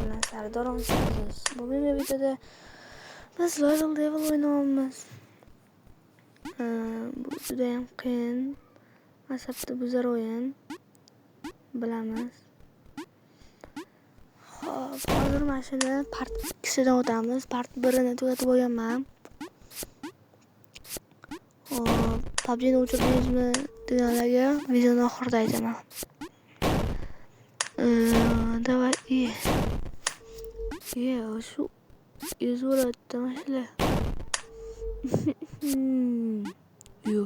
men Sardor 18. Bugungi videoda biz level o'ynayapmiz. Bu juda ham qiyin, asabni buzar o'yin. Bilamiz. Xo'p, hozir mana shuni part 2sidan o'tamiz. Part 1ni tugatib olganman. Xo'p, PUBG'ni o'chirdingizmi deganlarga videoni oxirida aytaman. Давай, shu izvolatda mashla. Yo.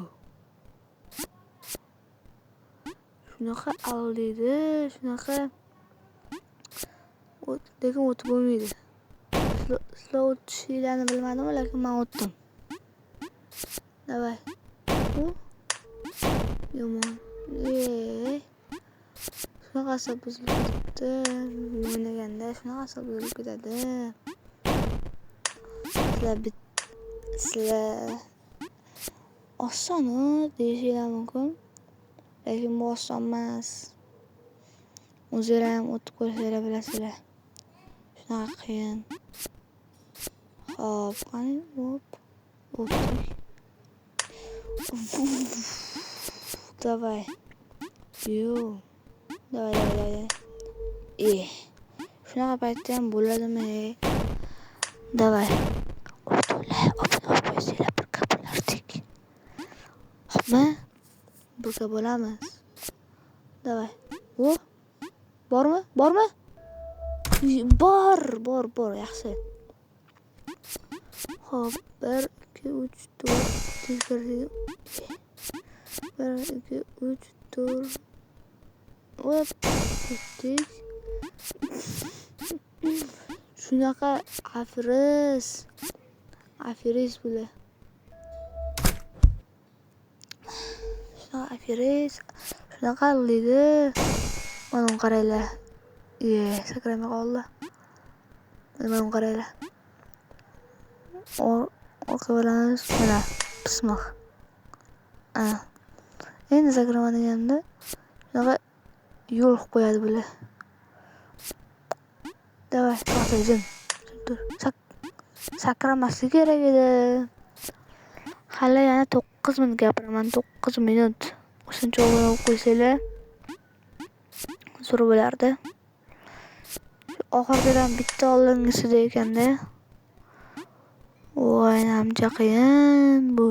Shunaqa aldiydi, shunaqa lekin o'tib bo'lmaydi. Sizlar o'tishinglarni bilmadim, lekin men o'tdim. Давай. Yomon. Shunaqa asab buzilib ketdi. O'ynaganda shunaqa asab buzilib ketadi. Sizlar oson deyishinglar mumkin. Lekin bu oson emas. O'zinglar ham o'tib ko'rsanglar bilasizlar. Shunaqa qiyin. Hop, qani, o'tdik. Давай. Давай. Shunaqa paytda ham bo'ladimi? Давай. Obuna qo'ysanglar birga bo'lardik. Hopmi? Birga bo'lamiz. Давай. Bormi? Bor, yaxshi. Hop, 1 2 3 4 tekrar. 1 2 3 4. Hop, o'tdik. Shunaqa afiris bular. Shunaqa qildi. Mana qaranglar. Sakramay qoldi. Mana qaranglar. Orqa bilamiz mana pismiq. Endi sakramaganimda shunaqa yo'l qo'yadi bular. Давай, to'xta, tur. Sakramaslik kerak edi. Hali yana 9 minut gapiraman, 9 minut. O'shuncha o'ynab qo'ysanglar zo'r bo'lardi. Oxirgidan bitta oldingisida ekanda. Voy, namja qiyin bu.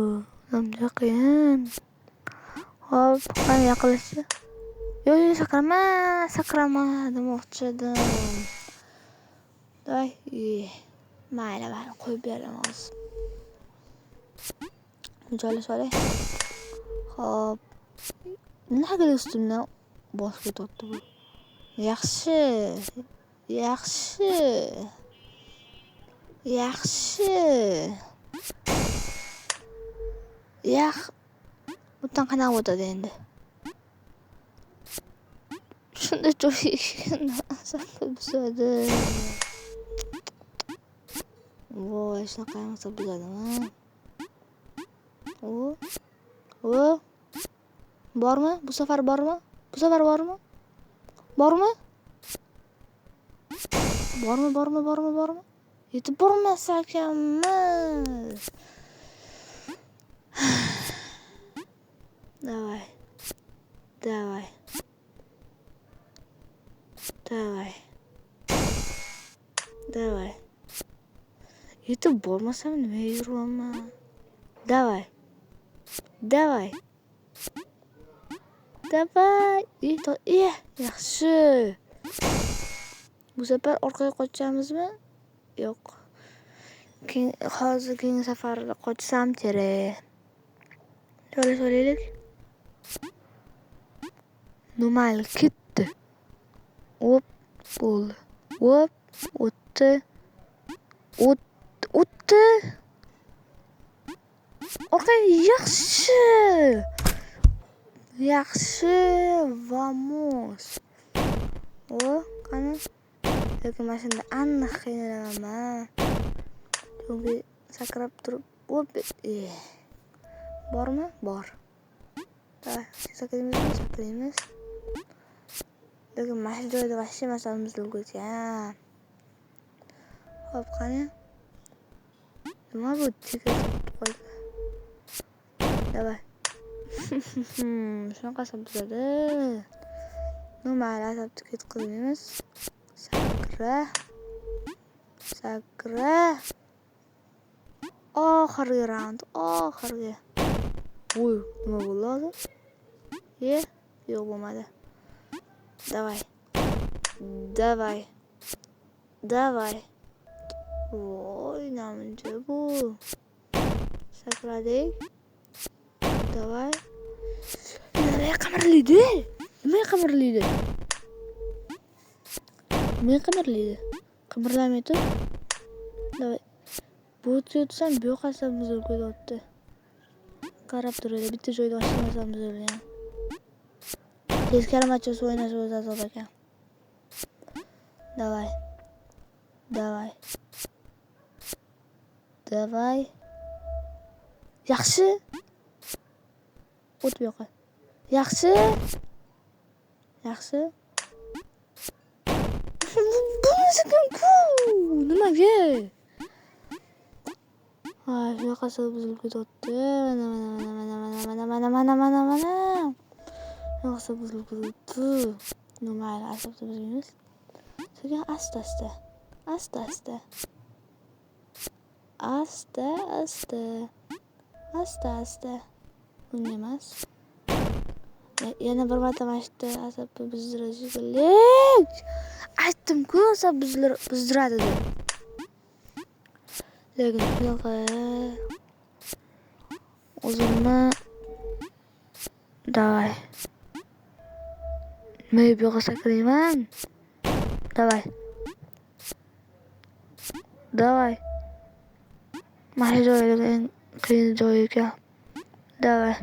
Hop, qani yaqinlashdi. Yo'q, sakrama demoqchi edim. Давай. Mayli, qo'yib beramiz. Joylashib olay. Hop. Nega ustimdan bosib ketyapti bu? Yaxshi. Bundan qanaqa o'tadi endi? Shunda joyga asabni buzadi. Voy, shunaqa asab buzadimi? Bormi? Bu safar bormi? Bormi? Yetib bormasa ekanmiz. Давай. Yetib bormasam nima yuraman? Давай. Yaxshi. Bu safar orqaga qochamizmi? Yo'q. Hozir keyingi safar qochsam kerak. Joylashib. Normal ketdi. Hop, bo'ldi. Hop, o'tdi. Orqa yaxshi. Vamos. Qani? Lekin mashina aniq qiynalaman. Chunki sakrab turib, bormi? Bor. Sakraymiz. Lekin mana shu joyda vashshi masalamiz bo'lgan. Hop, qani. Nima bu? Tiket qo'ydi. Davay. Shunaqa sabzada. Mayli, asab tiket qilamiz. Sakra. Oxirgi raund, oxirgi. Voy, nima bo'ldi hozir? Yo'q bo'lmadi. Davay. Voy, namuncha bu. Sakradik. Davay. Nimaga qimirlaydi? Qimirlamaydi. Davay. Bu tutsam bu yoqqa buzilib ketdi. Qarab turadi, bitta joyda ochmasam buzilgan. Teskari match o'ynash o'zi azob ekan. Davay. Yaxshi. O't bu yoqqa. Yaxshi. Nimaga? Shunaqa buzilib ketdi. Mana. Shunaqa buzilib ketdi. Mayli, asabda buzamiz. Sekin asta. Asta. Bunga emas. Yana bir marta mashta asabni buzdirish kerak. Aytdim-ku, asab buzdiradi deb. Lekin shunaqa o'zimni davay. Men bu yoqqa sakrayman. Davay. Mana joyga eng qiyin joy ekan. Davay.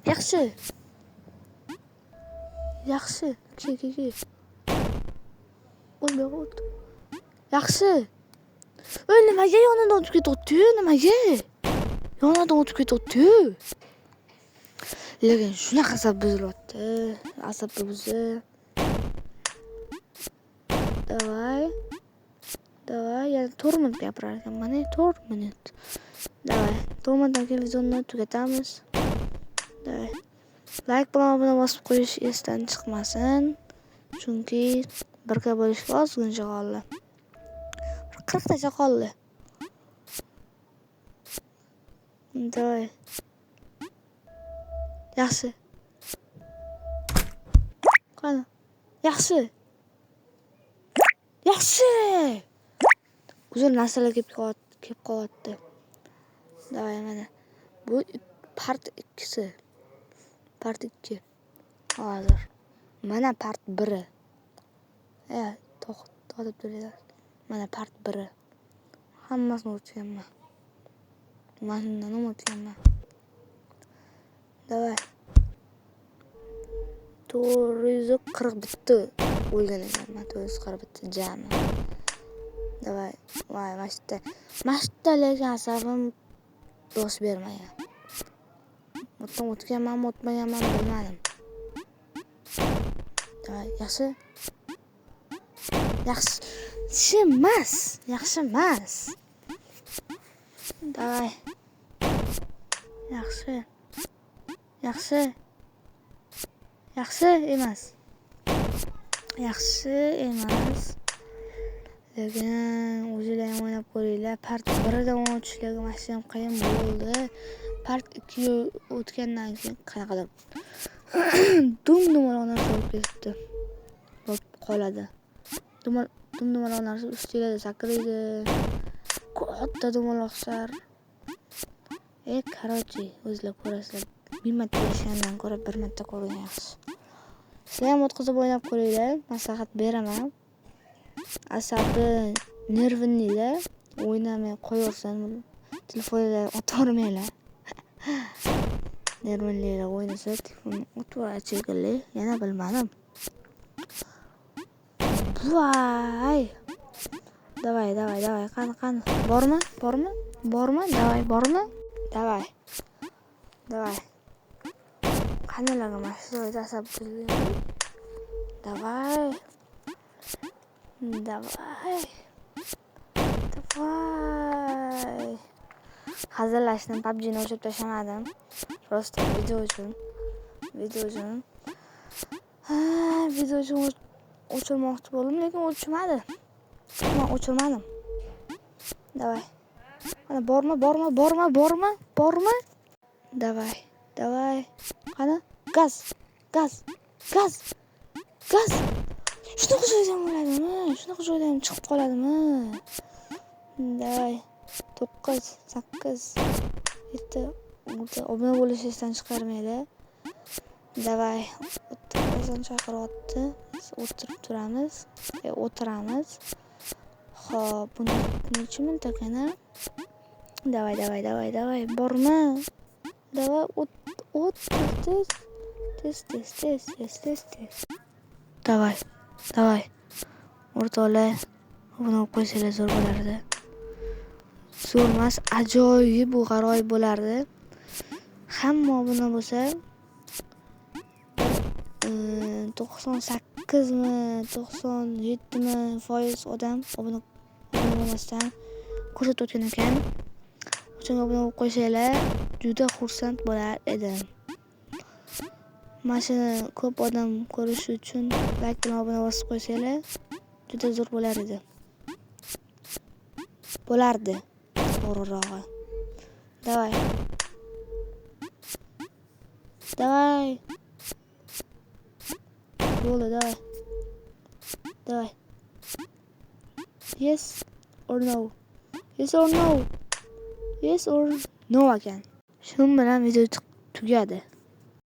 Yaxshi. Ke. O't. Yaxshi. Nimaga yonidan o'tib ketdi? Yonidan o'tib ketdi. Lekin shunaqa asab buzilyapti. Asabni buzib. Davay. Yana 4 minut gapirar ekan. Mana 4 minut. Davay. 4 minutdan keyin videoni tugatamiz. Davay. Like bilan obuna bosib qo'yish esdan chiqmasin. Chunki birga bo'lishga ozgina qoldi. 40 tacha qoldi. Davay. Yaxshi. Qani. Yaxshi. Uzun narsalar kelib qolyapti. Davay mana. Bu part 2. Hozir. Mana part 1. To'xtatib turinglar. Mana part 1. Hammasini o'tganman. Davay. 441 o'lgan ekanman. 441 jami. Davay. Voy, mashta lekin asabim dosh bermagan. O'tganmanmi, o'tmaganmanmi bilmadim. Davay, yaxshi emas. Davay. Yaxshi emas. Lekin o'zinglar ham o'ynab ko'ringlar. Part 1dan o'tishligi mashina ham qiyin bo'ldi. Part 2 o'tgandan keyin qanaqadir dum-dumaloq narsa bo'lib ketdi. Bo'lib qoladi. Dum-dumaloq narsa ustinglarda sakraydi. Katta dumaloqlar. Qarochi, o'zinglar ko'rasizlar. 1000 marta yashgandan ko'ra 1 marta ko'rgan yaxshi. Sizlar ham o'tkazib o'ynab ko'ringlar. Maslahat beraman. Asabi nerviniylar. O'ynamay qo'yaversan. Telefonlar o'tvormanglar. Nerviniylar o'ynasa telefon o'tvoradi. Yana bilmadim. Voy. Davay. Qani. Bormi? Davay. Qanilarga mashina asab. Davay. Davay. Davay. Hazillashdim, PUBG'ni o'chirib tashlamadim. Prosta video uchun. Video uchun o'chirmoqchi bo'ldim, lekin o'chmadi. Men o'chirmadim. Davay. Mana borma. Davay. Qani? Gaz. Shunaqa joydan bo'ladimi? Shunaqa joydan chiqib qoladimi? Davay. 9, 8, 7, 6 obuna bo'lishni esdan chiqarmaydi. Davay. O'tirib chaqiryapti. Biz o'tirib turamiz. O'tiramiz. Xo'p, buni necha minut ekana? Davay. Borma. Davay, o't. Tez. Davay. O'rtoqlar, buni olib qo'ysanglar zo'r bo'lardi. Zo'r emas, ajoyib bu g'aroyib bo'lardi. Hamma obuna bo'lsa 98% odam obuna bo'lmasdan ko'rsatib o'tgan ekan. O'shanga obuna bo'lib qo'ysanglar, juda xursand bo'lar edim. Mana shuni ko'p odam ko'rishi uchun like bilan obuna bosib qo'ysanglar, juda zo'r bo'lar edi. Bo'lardi, to'g'rirog'i. Davay. Bo'ldi, davay. Yes or no ekan. Shu bilan video tugadi.